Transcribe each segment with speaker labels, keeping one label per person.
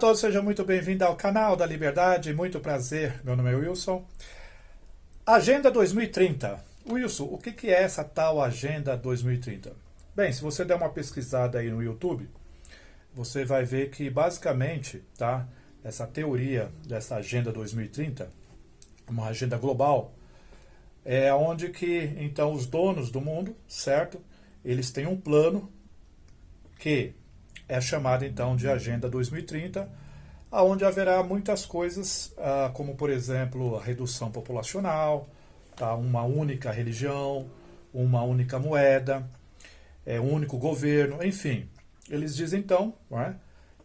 Speaker 1: todos, sejam muito bem-vindos ao canal da Liberdade, muito prazer, meu nome é Wilson. Agenda 2030. Wilson, o que é essa tal Agenda 2030? Bem, se você der uma pesquisada aí no YouTube, você vai ver que basicamente, tá, essa teoria dessa Agenda 2030, uma agenda global, é onde que então os donos do mundo, certo? Eles têm um plano que é chamado então de Agenda 2030, onde haverá muitas coisas, como por exemplo a redução populacional, tá? Uma única religião, uma única moeda, um único governo, enfim. Eles dizem então, não é,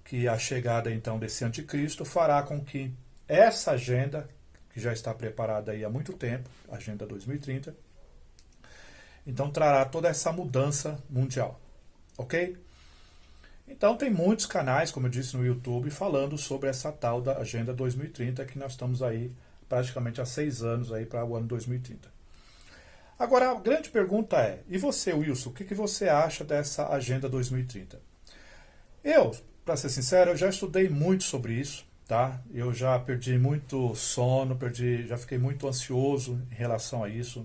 Speaker 1: que a chegada então desse anticristo fará com que essa agenda, que já está preparada aí há muito tempo, Agenda 2030, então trará toda essa mudança mundial, ok? Então tem muitos canais, como eu disse no YouTube, falando sobre essa tal da Agenda 2030, que nós estamos aí praticamente há 6 anos aí para o ano 2030. Agora, a grande pergunta é, e você, Wilson, o que você acha dessa Agenda 2030? Eu, para ser sincero, eu já estudei muito sobre isso, tá? Eu já perdi muito sono, já fiquei muito ansioso em relação a isso.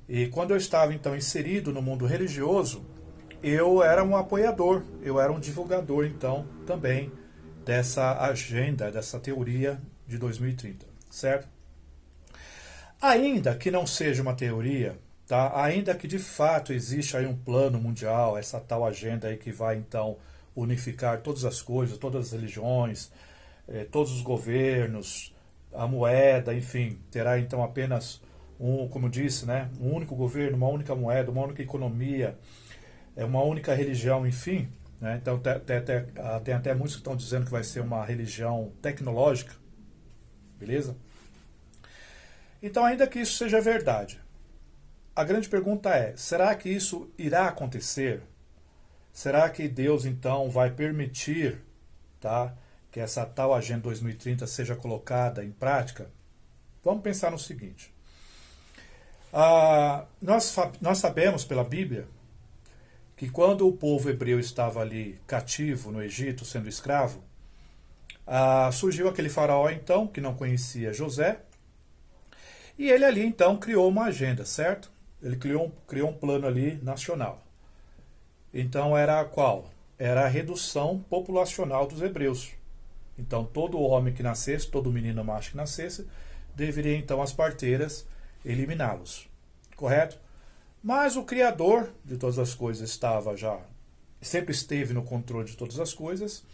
Speaker 1: E quando eu estava então inserido no mundo religioso, eu era um apoiador, eu era um divulgador, então, também dessa agenda, dessa teoria de 2030, certo? Ainda que não seja uma teoria, tá? Ainda que de fato existe aí um plano mundial, essa tal agenda aí que vai, então, unificar todas as coisas, todas as religiões, todos os governos, a moeda, enfim, terá, então, apenas como disse, né? Um único governo, uma única moeda, uma única economia, uma única religião, enfim, né? Então tem até muitos que estão dizendo que vai ser uma religião tecnológica, beleza? Então, ainda que isso seja verdade, a grande pergunta é, será que isso irá acontecer? Será que Deus então vai permitir, tá, que essa tal Agenda 2030 seja colocada em prática? Vamos pensar no seguinte, nós sabemos pela Bíblia que quando o povo hebreu estava ali cativo no Egito, sendo escravo, surgiu aquele faraó então, que não conhecia José, e ele ali então criou uma agenda, certo? Ele criou um plano ali nacional. Então era qual? Era a redução populacional dos hebreus. Então todo homem que nascesse, todo menino macho que nascesse, deveria então as parteiras eliminá-los, correto? Mas o Criador de todas as coisas sempre esteve no controle de todas as coisas.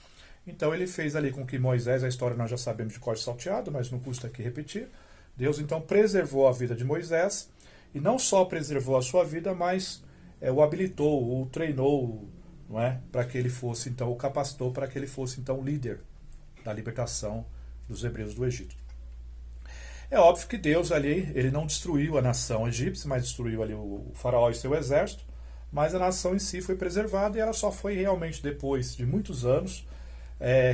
Speaker 1: Então ele fez ali com que Moisés, a história nós já sabemos de cor salteado, mas não custa aqui repetir. Deus então preservou a vida de Moisés, e não só preservou a sua vida, mas o habilitou, o treinou, não é? Para que ele fosse então, o capacitou para que ele fosse então líder da libertação dos hebreus do Egito. É óbvio que Deus ali, ele não destruiu a nação egípcia, mas destruiu ali o faraó e seu exército, mas a nação em si foi preservada, e ela só foi realmente depois de muitos anos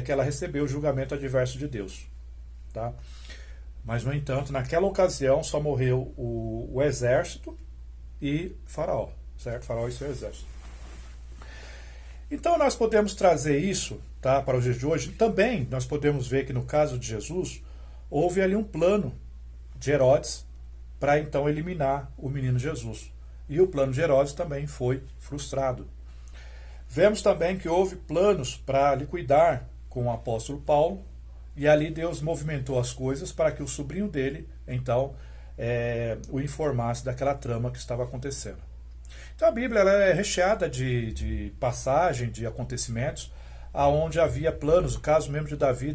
Speaker 1: que ela recebeu o julgamento adverso de Deus, tá? Mas, no entanto, naquela ocasião só morreu o exército e faraó, certo? Faraó e seu exército. Então nós podemos trazer isso, tá, para os dias de hoje. Também nós podemos ver que no caso de Jesus, houve ali um plano de Herodes para então eliminar o menino Jesus. E o plano de Herodes também foi frustrado. Vemos também que houve planos para liquidar com o apóstolo Paulo, e ali Deus movimentou as coisas para que o sobrinho dele, então, o informasse daquela trama que estava acontecendo. Então a Bíblia ela é recheada de passagem, de acontecimentos, aonde havia planos. O caso mesmo de Davi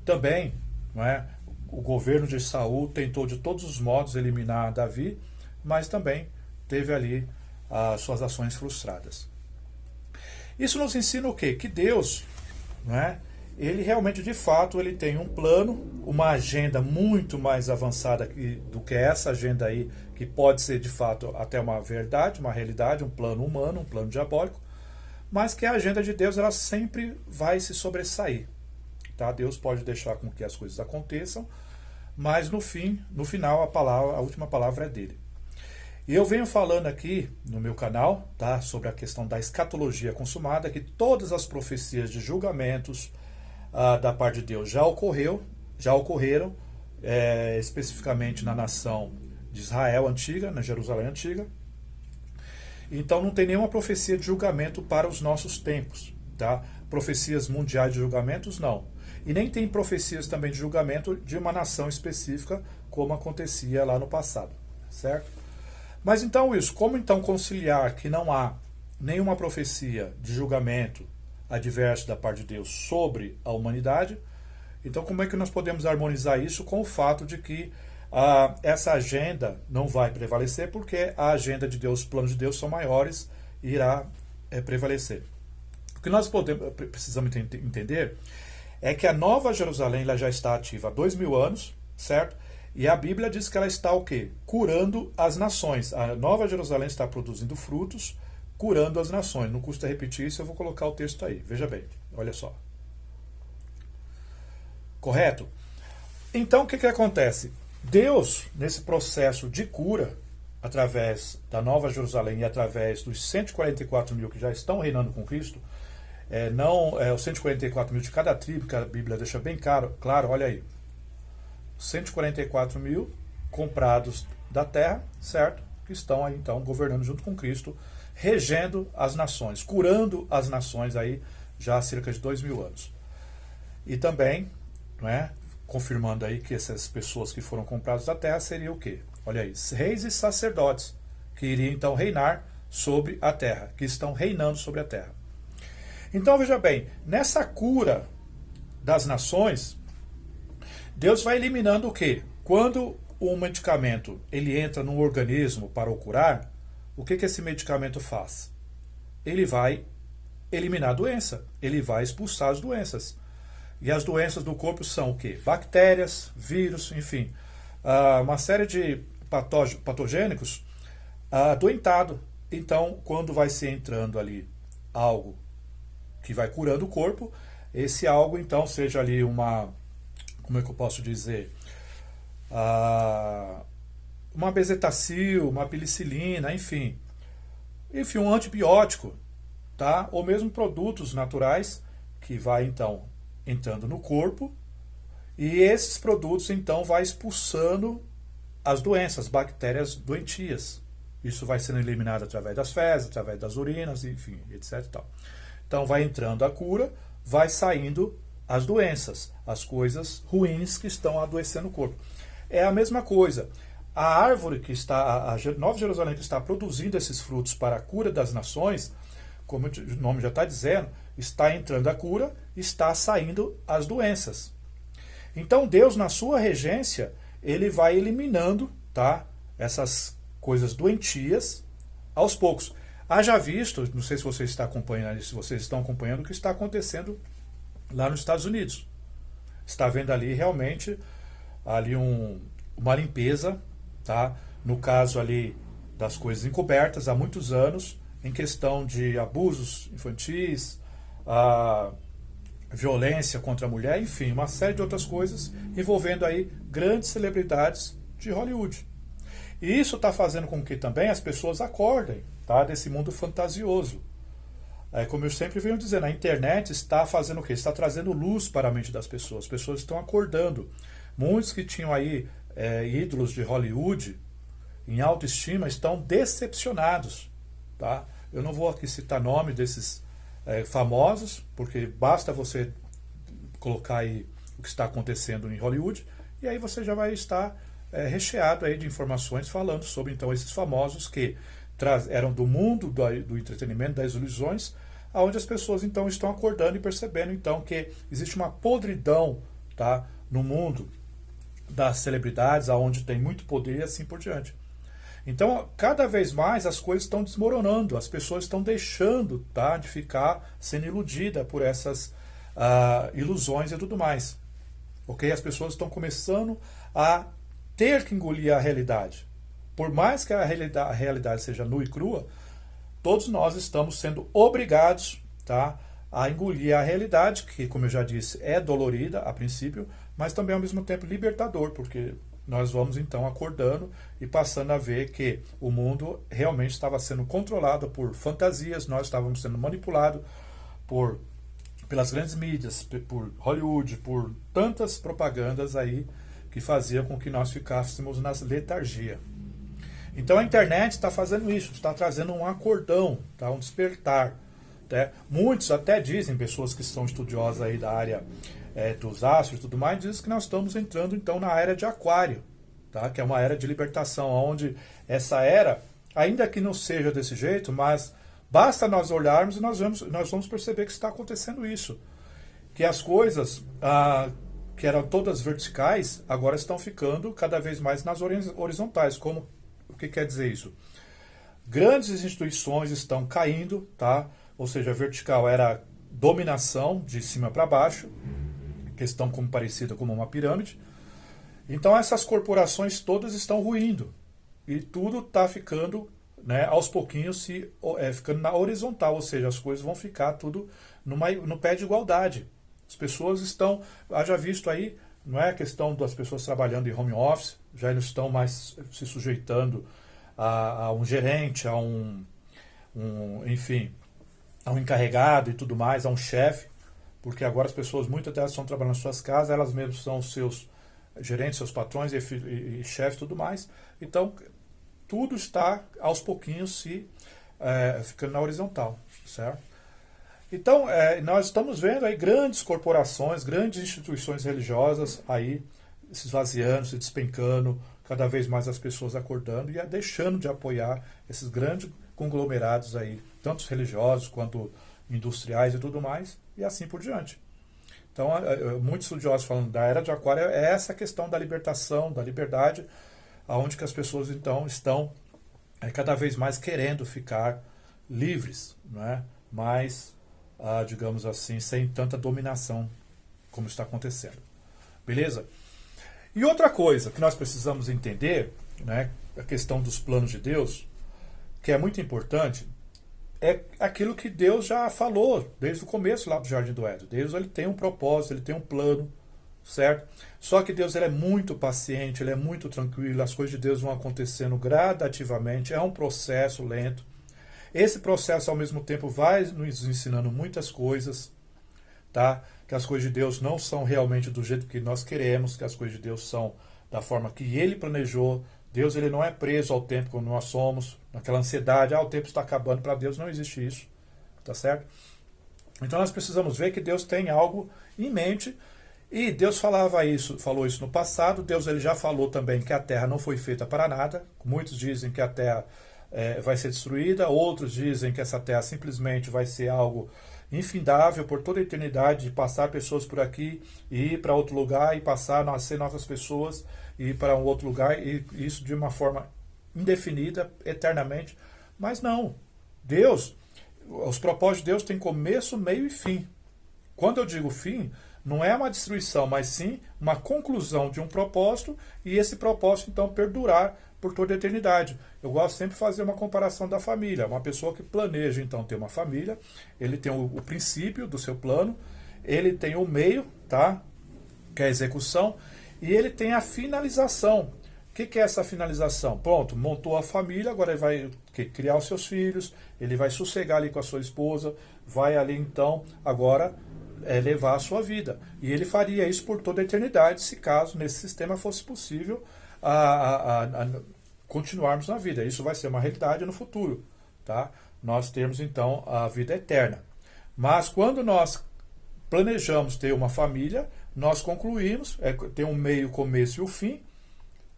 Speaker 1: também, não é? O governo de Saul tentou de todos os modos eliminar Davi, mas também teve ali as suas ações frustradas. Isso nos ensina o quê? Que Deus, não é? Ele realmente, de fato, ele tem um plano, uma agenda muito mais avançada do que essa agenda aí, que pode ser, de fato, até uma verdade, uma realidade, um plano humano, um plano diabólico, mas que a agenda de Deus ela sempre vai se sobressair. Tá? Deus pode deixar com que as coisas aconteçam, mas no final, a última palavra é dele. E eu venho falando aqui no meu canal, tá, sobre a questão da escatologia consumada, que todas as profecias de julgamentos, da parte de Deus já ocorreram, especificamente na nação de Israel antiga, na Jerusalém antiga. Então não tem nenhuma profecia de julgamento para os nossos tempos, tá? Profecias mundiais de julgamentos, não. E nem tem profecias também de julgamento de uma nação específica, como acontecia lá no passado, certo? Mas então isso, como então conciliar que não há nenhuma profecia de julgamento adverso da parte de Deus sobre a humanidade? Então como é que nós podemos harmonizar isso com o fato de que essa agenda não vai prevalecer, porque a agenda de Deus, os planos de Deus são maiores e irá prevalecer? O que nós precisamos entender é que a Nova Jerusalém ela já está ativa há 2000 anos, certo? E a Bíblia diz que ela está o quê? Curando as nações. A Nova Jerusalém está produzindo frutos, curando as nações. Não custa repetir isso, eu vou colocar o texto aí. Veja bem, olha só. Correto? Então, o que acontece? Deus, nesse processo de cura, através da Nova Jerusalém e através dos 144 mil que já estão reinando com Cristo, não os 144 mil de cada tribo, que a Bíblia deixa bem claro, olha aí. 144 mil comprados da terra, certo? Que estão aí então governando junto com Cristo, regendo as nações, curando as nações aí já há cerca de 2000 anos. E também, não é, confirmando aí que essas pessoas que foram compradas da terra seriam o quê? Olha aí, reis e sacerdotes, que iriam então reinar sobre a terra, que estão reinando sobre a terra. Então veja bem, nessa cura das nações, Deus vai eliminando o quê? Quando um medicamento ele entra num organismo para o curar, o que esse medicamento faz? Ele vai eliminar a doença, ele vai expulsar as doenças. E as doenças do corpo são o quê? Bactérias, vírus, enfim, uma série de patogênicos adoentado. Então, quando vai se entrando ali algo que vai curando o corpo, esse algo então seja ali como é que eu posso dizer? Uma bezetacil, uma penicilina, enfim, um antibiótico, tá? Ou mesmo produtos naturais que vai então entrando no corpo e esses produtos então vai expulsando as doenças, bactérias doentias. Isso vai sendo eliminado através das fezes, através das urinas, enfim, etc. Tal. Então vai entrando a cura, vai saindo as doenças, as coisas ruins que estão adoecendo o corpo. É a mesma coisa. A árvore que está, a Nova Jerusalém que está produzindo esses frutos para a cura das nações, como o nome já está dizendo, está entrando a cura, está saindo as doenças. Então Deus, na sua regência, ele vai eliminando, tá, essas coisas doentias aos poucos. Haja visto, não sei se você está acompanhando, se vocês estão acompanhando o que está acontecendo lá nos Estados Unidos. Está vendo ali realmente ali uma limpeza, tá? No caso ali das coisas encobertas há muitos anos, em questão de abusos infantis, violência contra a mulher, enfim, uma série de outras coisas envolvendo aí grandes celebridades de Hollywood. E isso está fazendo com que também as pessoas acordem, tá, desse mundo fantasioso. Como eu sempre venho dizendo, a internet está fazendo o quê? Está trazendo luz para a mente das pessoas. As pessoas estão acordando. Muitos que tinham aí ídolos de Hollywood em autoestima estão decepcionados. Tá? Eu não vou aqui citar nome desses famosos, porque basta você colocar aí o que está acontecendo em Hollywood, e aí você já vai estar recheado aí de informações falando sobre então esses famosos que eram do mundo do entretenimento, das ilusões, onde as pessoas então estão acordando e percebendo então que existe uma podridão, tá, no mundo das celebridades, aonde tem muito poder e assim por diante. Então, cada vez mais as coisas estão desmoronando, as pessoas estão deixando, tá, de ficar sendo iludida por essas ilusões e tudo mais. Ok? As pessoas estão começando a ter que engolir a realidade. Por mais que a realidade seja nua e crua, todos nós estamos sendo obrigados, tá, a engolir a realidade, que, como eu já disse, é dolorida a princípio, mas também ao mesmo tempo libertador, porque nós vamos então acordando e passando a ver que o mundo realmente estava sendo controlado por fantasias, nós estávamos sendo manipulados por pelas grandes mídias, por Hollywood, por tantas propagandas aí que faziam com que nós ficássemos na letargia. Então a internet está fazendo isso, está trazendo um acordão, tá? Um despertar. Né? Muitos até dizem, pessoas que são estudiosas aí da área dos astros e tudo mais, dizem que nós estamos entrando então na era de Aquário, tá? Que é uma era de libertação, onde essa era, ainda que não seja desse jeito, mas basta nós olharmos e nós vamos perceber que está acontecendo isso. Que as coisas que eram todas verticais, agora estão ficando cada vez mais nas horizontais. Como, o que quer dizer isso? Grandes instituições estão caindo, tá? Ou seja, a vertical era dominação de cima para baixo, questão como parecida como uma pirâmide. Então essas corporações todas estão ruindo e tudo está ficando, né, aos pouquinhos ficando na horizontal, ou seja, as coisas vão ficar tudo no pé de igualdade. As pessoas estão, haja visto aí, não é a questão das pessoas trabalhando em home office, já não estão mais se sujeitando a um gerente, enfim, a um encarregado e tudo mais, a um chefe, porque agora as pessoas muitas delas estão trabalhando nas suas casas, elas mesmas são os seus gerentes, seus patrões e chefes e tudo mais. Então, tudo está aos pouquinhos ficando na horizontal, certo? Então, nós estamos vendo aí grandes corporações, grandes instituições religiosas aí se esvaziando, se despencando, cada vez mais as pessoas acordando e deixando de apoiar esses grandes conglomerados aí, tanto religiosos quanto industriais e tudo mais, e assim por diante. Então, muitos estudiosos falando da era de Aquário é essa questão da libertação, da liberdade, aonde que as pessoas então estão cada vez mais querendo ficar livres, não é? Mas, digamos assim, sem tanta dominação como está acontecendo. Beleza? E outra coisa que nós precisamos entender, né, a questão dos planos de Deus, que é muito importante, é aquilo que Deus já falou desde o começo lá do Jardim do Éden. Deus, ele tem um propósito, ele tem um plano, certo? Só que Deus, ele é muito paciente, ele é muito tranquilo, as coisas de Deus vão acontecendo gradativamente, é um processo lento. Esse processo, ao mesmo tempo, vai nos ensinando muitas coisas, tá? Que as coisas de Deus não são realmente do jeito que nós queremos, que as coisas de Deus são da forma que Ele planejou. Deus, ele não é preso ao tempo como nós somos, naquela ansiedade, o tempo está acabando. Para Deus não existe isso, tá certo? Então nós precisamos ver que Deus tem algo em mente, e Deus falou isso no passado. Deus, ele já falou também que a Terra não foi feita para nada. Muitos dizem que a Terra vai ser destruída, outros dizem que essa Terra simplesmente vai ser algo infindável por toda a eternidade, de passar pessoas por aqui e ir para outro lugar e passar a nascer novas pessoas e ir para um outro lugar, e isso de uma forma indefinida, eternamente. Mas não, Deus, os propósitos de Deus têm começo, meio e fim. Quando eu digo fim, não é uma destruição, mas sim uma conclusão de um propósito, e esse propósito então perdurar por toda a eternidade. Eu gosto sempre de fazer uma comparação da família. Uma pessoa que planeja então ter uma família, ele tem o princípio do seu plano, ele tem o meio, tá? Que é a execução, e ele tem a finalização. O que é essa finalização? Pronto, montou a família, agora ele vai criar os seus filhos, ele vai sossegar ali com a sua esposa, vai ali então agora levar a sua vida. E ele faria isso por toda a eternidade, se caso nesse sistema fosse possível a continuarmos na vida. Isso vai ser uma realidade no futuro, tá? Nós temos então a vida eterna. Mas quando nós planejamos ter uma família, nós concluímos, tem um meio, começo e o fim,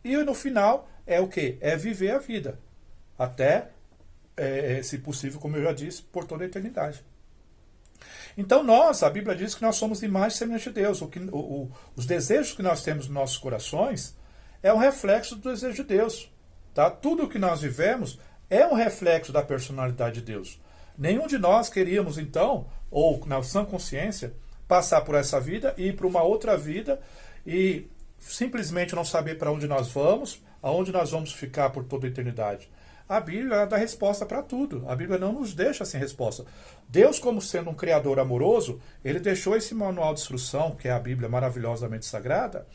Speaker 1: e no final é o quê? É viver a vida, até, se possível, como eu já disse, por toda a eternidade. Então a Bíblia diz que nós somos imagem e semelhança de Deus. Os desejos que nós temos nos nossos corações é um reflexo do desejo de Deus. Tá? Tudo o que nós vivemos é um reflexo da personalidade de Deus. Nenhum de nós queríamos, então, ou na sã consciência, passar por essa vida e ir para uma outra vida e simplesmente não saber para onde nós vamos, aonde nós vamos ficar por toda a eternidade. A Bíblia dá resposta para tudo. A Bíblia não nos deixa sem resposta. Deus, como sendo um Criador amoroso, ele deixou esse manual de instrução, que é a Bíblia maravilhosamente sagrada,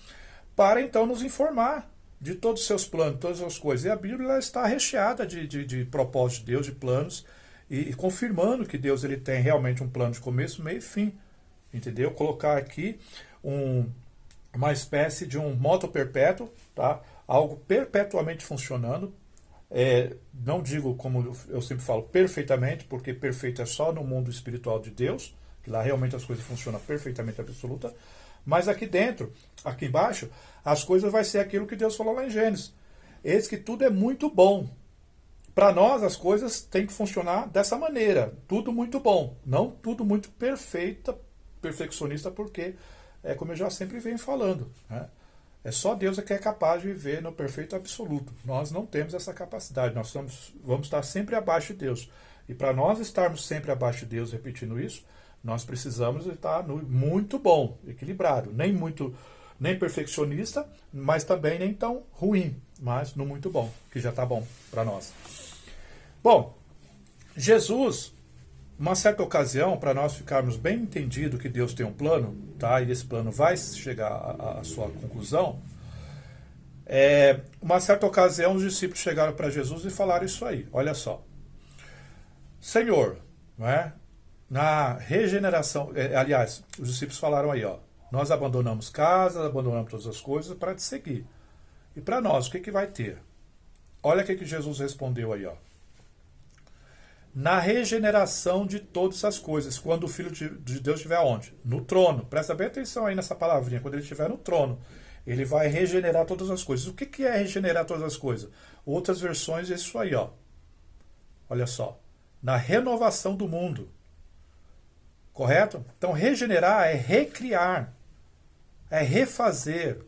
Speaker 1: para então nos informar de todos os seus planos, todas as coisas. E a Bíblia está recheada de propósitos de Deus, de planos, e confirmando que Deus ele tem realmente um plano de começo, meio e fim. entendeu? Colocar aqui uma espécie de um moto perpétuo, tá? Algo perpetuamente funcionando. Não digo, como eu sempre falo, perfeitamente, porque perfeito é só no mundo espiritual de Deus, que lá realmente as coisas funcionam perfeitamente absoluta, mas aqui dentro, aqui embaixo, as coisas vai ser aquilo que Deus falou lá em Gênesis. Eis que tudo é muito bom. Para nós, as coisas têm que funcionar dessa maneira, tudo muito bom, não tudo muito perfeccionista, porque é como eu já sempre venho falando, né? É só Deus que é capaz de viver no perfeito absoluto. Nós não temos essa capacidade. Nós vamos estar sempre abaixo de Deus. E para nós estarmos sempre abaixo de Deus, repetindo isso, nós precisamos estar no muito bom, equilibrado. Nem perfeccionista, mas também nem tão ruim, mas no muito bom, que já está bom para nós. Bom, Jesus, uma certa ocasião, para nós ficarmos bem entendido que Deus tem um plano, tá? E esse plano vai chegar à sua conclusão. Uma certa ocasião, os discípulos chegaram para Jesus e falaram isso aí. Olha só. Senhor, não é? Na regeneração, aliás, os discípulos falaram aí, ó. Nós abandonamos casas, abandonamos todas as coisas para te seguir. E para nós, o que vai ter? Olha o que Jesus respondeu aí, ó. Na regeneração de todas as coisas, quando o Filho de Deus estiver onde? No trono. Presta bem atenção aí nessa palavrinha. Quando ele estiver no trono, ele vai regenerar todas as coisas. O que é regenerar todas as coisas? Outras versões é isso aí, ó. Olha só. Na renovação do mundo. Correto? Então, regenerar é recriar. É refazer.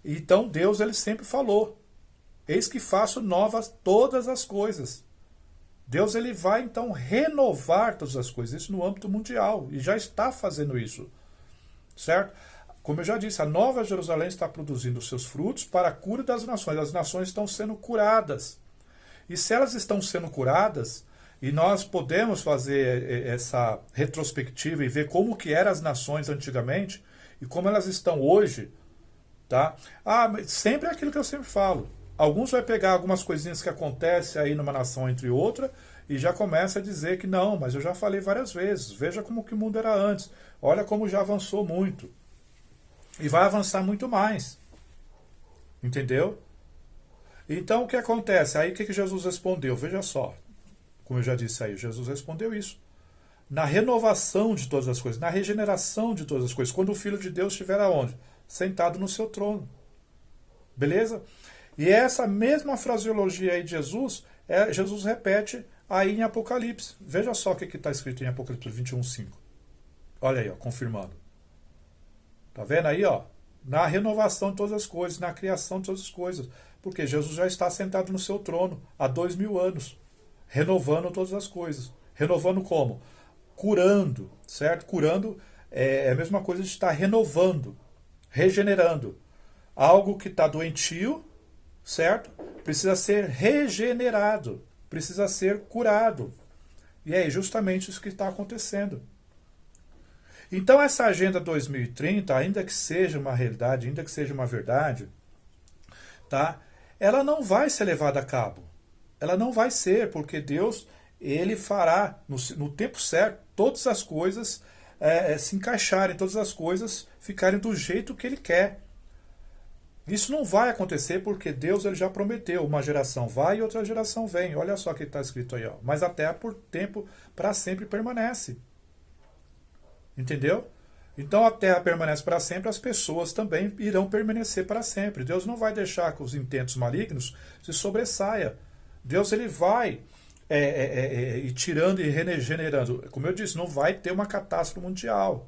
Speaker 1: Então, Deus, ele sempre falou. Eis que faço novas todas as coisas. Deus, ele vai então renovar todas as coisas, isso no âmbito mundial, e já está fazendo isso, certo? Como eu já disse, a Nova Jerusalém está produzindo os seus frutos para a cura das nações, as nações estão sendo curadas, e se elas estão sendo curadas, e nós podemos fazer essa retrospectiva e ver como que eram as nações antigamente, e como elas estão hoje, tá? Mas sempre é aquilo que eu sempre falo. Alguns vai pegar algumas coisinhas que acontecem aí numa nação entre outra e já começa a dizer que não, mas eu já falei várias vezes. Veja como que o mundo era antes. Olha como já avançou muito. E vai avançar muito mais. Entendeu? Então o que acontece? Aí o que Jesus respondeu? Veja só. Como eu já disse aí, Jesus respondeu isso. Na renovação de todas as coisas, na regeneração de todas as coisas, quando o Filho de Deus estiver aonde? Sentado no seu trono. Beleza? E essa mesma fraseologia aí de Jesus, Jesus repete aí em Apocalipse. Veja só o que está escrito em Apocalipse 21:5. Olha aí, ó, confirmando. Tá vendo aí, ó? Na renovação de todas as coisas, na criação de todas as coisas. Porque Jesus já está sentado no seu trono há 2000 anos, renovando todas as coisas. Renovando como? Curando, certo? Curando é a mesma coisa de estar renovando, regenerando. Algo que está doentio, certo? Precisa ser regenerado, precisa ser curado. E é justamente isso que está acontecendo. Então essa Agenda 2030, ainda que seja uma realidade, ainda que seja uma verdade, tá? Ela não vai ser levada a cabo. Ela não vai ser, porque Deus, ele fará no tempo certo todas as coisas se encaixarem, todas as coisas ficarem do jeito que ele quer. Isso não vai acontecer porque Deus, ele já prometeu, uma geração vai e outra geração vem. Olha só o que está escrito aí, ó. Mas a terra por tempo para sempre permanece. Entendeu? Então a terra permanece para sempre, as pessoas também irão permanecer para sempre. Deus não vai deixar que os intentos malignos se sobressaia. Deus, ele vai ir tirando e regenerando. Como eu disse, não vai ter uma catástrofe mundial,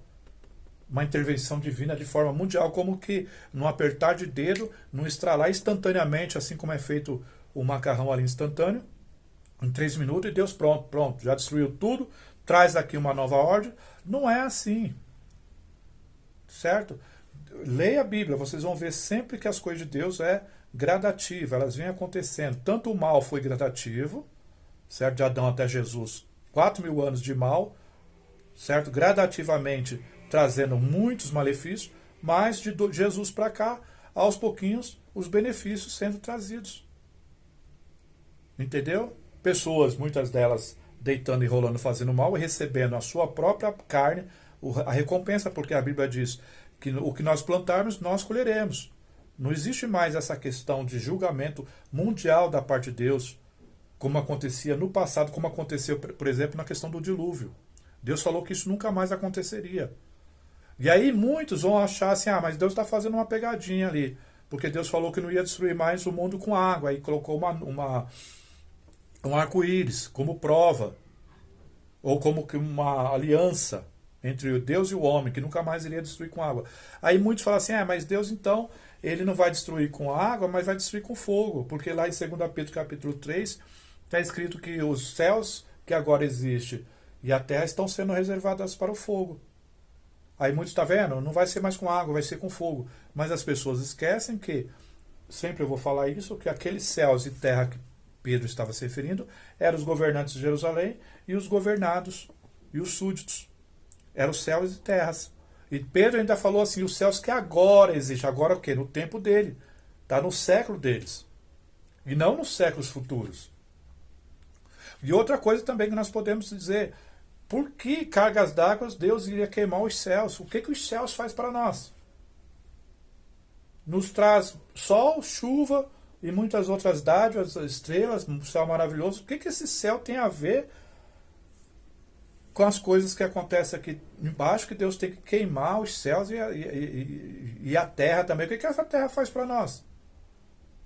Speaker 1: uma intervenção divina de forma mundial, como que num apertar de dedo, num estralar instantaneamente, assim como é feito o macarrão ali instantâneo, em 3 minutos, e Deus pronto, já destruiu tudo, traz aqui uma nova ordem. Não é assim, certo? Leia a Bíblia, vocês vão ver sempre que as coisas de Deus é gradativa, elas vêm acontecendo. Tanto o mal foi gradativo, certo? De Adão até Jesus, 4.000 anos de mal, certo? Gradativamente trazendo muitos malefícios, mas de Jesus para cá, aos pouquinhos, os benefícios sendo trazidos. Entendeu? Pessoas, muitas delas, deitando e rolando, fazendo mal e recebendo a sua própria carne, a recompensa, porque a Bíblia diz que o que nós plantarmos, nós colheremos. Não existe mais essa questão de julgamento mundial da parte de Deus, como acontecia no passado, como aconteceu, por exemplo, na questão do dilúvio. Deus falou que isso nunca mais aconteceria. E aí muitos vão achar assim, mas Deus está fazendo uma pegadinha ali, porque Deus falou que não ia destruir mais o mundo com água, aí colocou um arco-íris como prova, ou como uma aliança entre Deus e o homem, que nunca mais iria destruir com água. Aí muitos falam assim, mas Deus então, ele não vai destruir com água, mas vai destruir com fogo, porque lá em 2 Pedro capítulo 3, está escrito que os céus que agora existem e a terra estão sendo reservadas para o fogo. Aí muitos estão vendo, não vai ser mais com água, vai ser com fogo. Mas as pessoas esquecem que, sempre eu vou falar isso, que aqueles céus e terra que Pedro estava se referindo eram os governantes de Jerusalém e os governados e os súditos. Eram os céus e terras. E Pedro ainda falou assim, os céus que agora existem. Agora o quê? No tempo dele. Está no século deles. E não nos séculos futuros. E outra coisa também que nós podemos dizer, por que cargas d'água Deus iria queimar os céus? O que os céus faz para nós? Nos traz sol, chuva e muitas outras dádivas, estrelas, um céu maravilhoso. O que esse céu tem a ver com as coisas que acontecem aqui embaixo, que Deus tem que queimar os céus e a terra também? O que essa terra faz para nós?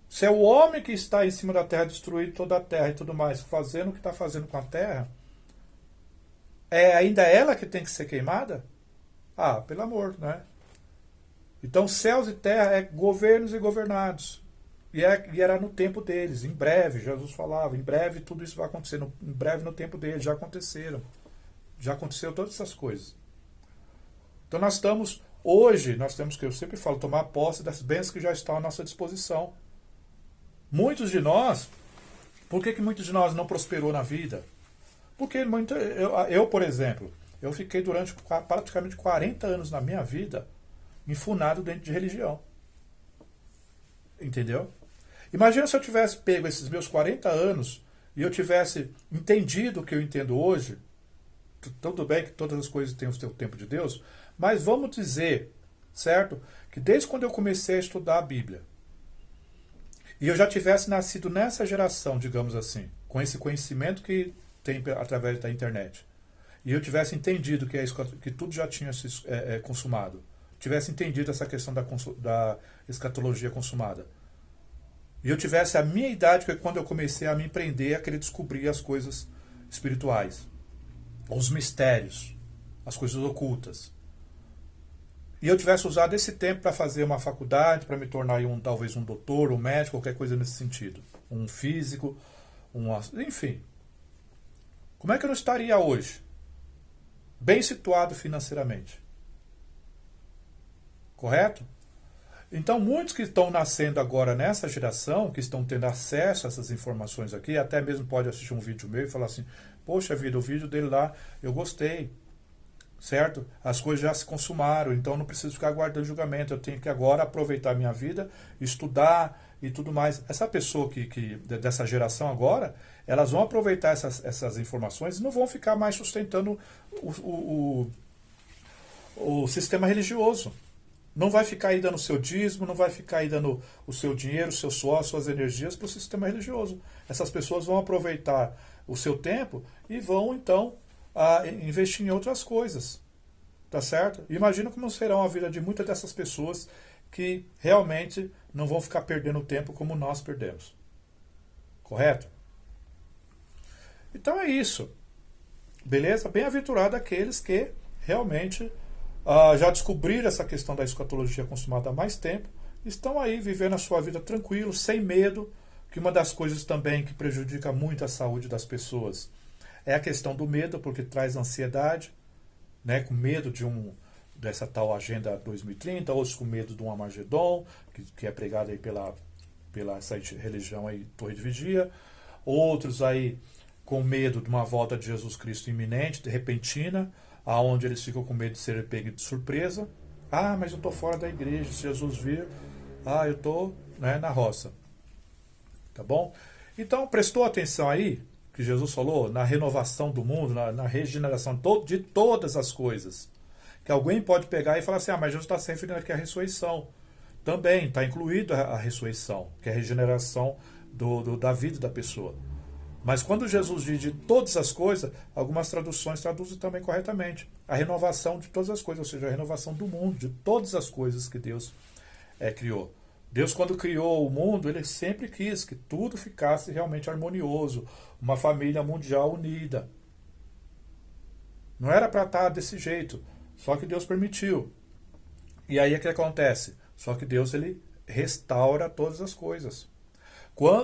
Speaker 1: Se é o homem que está em cima da terra, destruindo toda a terra e tudo mais, fazendo o que está fazendo com a terra, é ainda ela que tem que ser queimada? Pelo amor, né? Então céus e terra é governos e governados. E era no tempo deles, em breve, Jesus falava, em breve tudo isso vai acontecer, em breve no tempo deles, já aconteceram. Já aconteceu todas essas coisas. Então nós estamos, hoje, nós temos que, eu sempre falo, tomar posse das bênçãos que já estão à nossa disposição. Muitos de nós, por que muitos de nós não prosperou na vida? Porque eu, por exemplo, eu fiquei durante praticamente 40 anos na minha vida enfunado dentro de religião. Entendeu? Imagina se eu tivesse pego esses meus 40 anos e eu tivesse entendido o que eu entendo hoje. Tudo bem que todas as coisas têm o seu tempo de Deus, mas vamos dizer, certo? Que desde quando eu comecei a estudar a Bíblia, e eu já tivesse nascido nessa geração, digamos assim, com esse conhecimento que tem através da internet, e eu tivesse entendido que tudo já tinha se consumado, tivesse entendido essa questão da escatologia consumada, e eu tivesse a minha idade, que é quando eu comecei a me empreender, a querer descobrir as coisas espirituais, os mistérios, as coisas ocultas, e eu tivesse usado esse tempo para fazer uma faculdade, para me tornar talvez um doutor, um médico, qualquer coisa nesse sentido, um físico, enfim, como é que eu não estaria hoje bem situado financeiramente? Correto? Então, muitos que estão nascendo agora nessa geração, que estão tendo acesso a essas informações aqui, até mesmo pode assistir um vídeo meu e falar assim, poxa vida, o vídeo dele lá, eu gostei, certo? As coisas já se consumaram, então não preciso ficar aguardando julgamento, eu tenho que agora aproveitar a minha vida, estudar e tudo mais. Essa pessoa dessa geração agora, elas vão aproveitar essas informações e não vão ficar mais sustentando o sistema religioso. Não vai ficar aí dando o seu dízimo, não vai ficar aí dando o seu dinheiro, o seu suor, as suas energias para o sistema religioso. Essas pessoas vão aproveitar o seu tempo e vão, então, investir em outras coisas. Tá certo? Imagina como será a vida de muitas dessas pessoas que realmente não vão ficar perdendo tempo como nós perdemos. Correto? Então é isso. Beleza? Bem-aventurado aqueles que realmente já descobriram essa questão da escatologia consumada há mais tempo, estão aí vivendo a sua vida tranquilo, sem medo, que uma das coisas também que prejudica muito a saúde das pessoas é a questão do medo, porque traz ansiedade, né, com medo dessa tal Agenda 2030, outros com medo de um Armagedon, que é pregado aí pela essa religião aí, Torre de Vigia, outros aí com medo de uma volta de Jesus Cristo iminente, de repentina, aonde eles ficam com medo de serem pegos de surpresa. Mas eu estou fora da igreja, se Jesus vir, eu estou, né, na roça. Tá bom? Então, prestou atenção aí, que Jesus falou, na renovação do mundo, na regeneração de todas as coisas. Que alguém pode pegar e falar assim, mas Jesus está se referindo aqui à ressurreição. Também está incluído a ressurreição, que é a regeneração da vida da pessoa. Mas quando Jesus diz de todas as coisas, algumas traduções traduzem também corretamente. A renovação de todas as coisas, ou seja, a renovação do mundo, de todas as coisas que Deus criou. Deus, quando criou o mundo, ele sempre quis que tudo ficasse realmente harmonioso, uma família mundial unida. Não era para estar desse jeito, só que Deus permitiu. E aí o que acontece? Só que Deus ele restaura todas as coisas.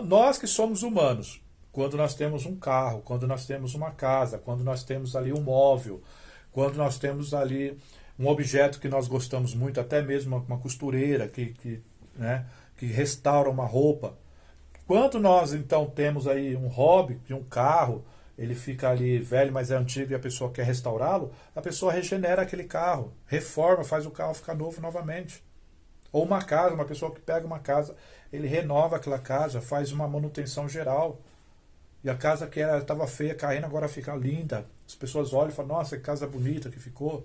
Speaker 1: Nós que somos humanos, quando nós temos um carro, quando nós temos uma casa, quando nós temos ali um móvel, quando nós temos ali um objeto que nós gostamos muito, até mesmo uma costureira que restaura uma roupa. Quando nós então temos aí um hobby de um carro, ele fica ali velho, mas é antigo e a pessoa quer restaurá-lo, a pessoa regenera aquele carro, reforma, faz o carro ficar novo novamente. Ou uma casa, uma pessoa que pega uma casa, ele renova aquela casa, faz uma manutenção geral. E a casa que estava feia, caindo, agora fica linda. As pessoas olham e falam, nossa, que casa bonita que ficou.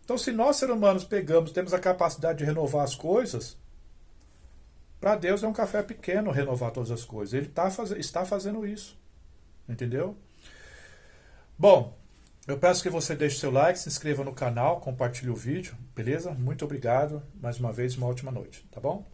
Speaker 1: Então, se nós, seres humanos, temos a capacidade de renovar as coisas, para Deus é um café pequeno renovar todas as coisas. Ele está fazendo isso. Entendeu? Bom, eu peço que você deixe seu like, se inscreva no canal, compartilhe o vídeo, beleza? Muito obrigado. Mais uma vez, uma ótima noite, tá bom?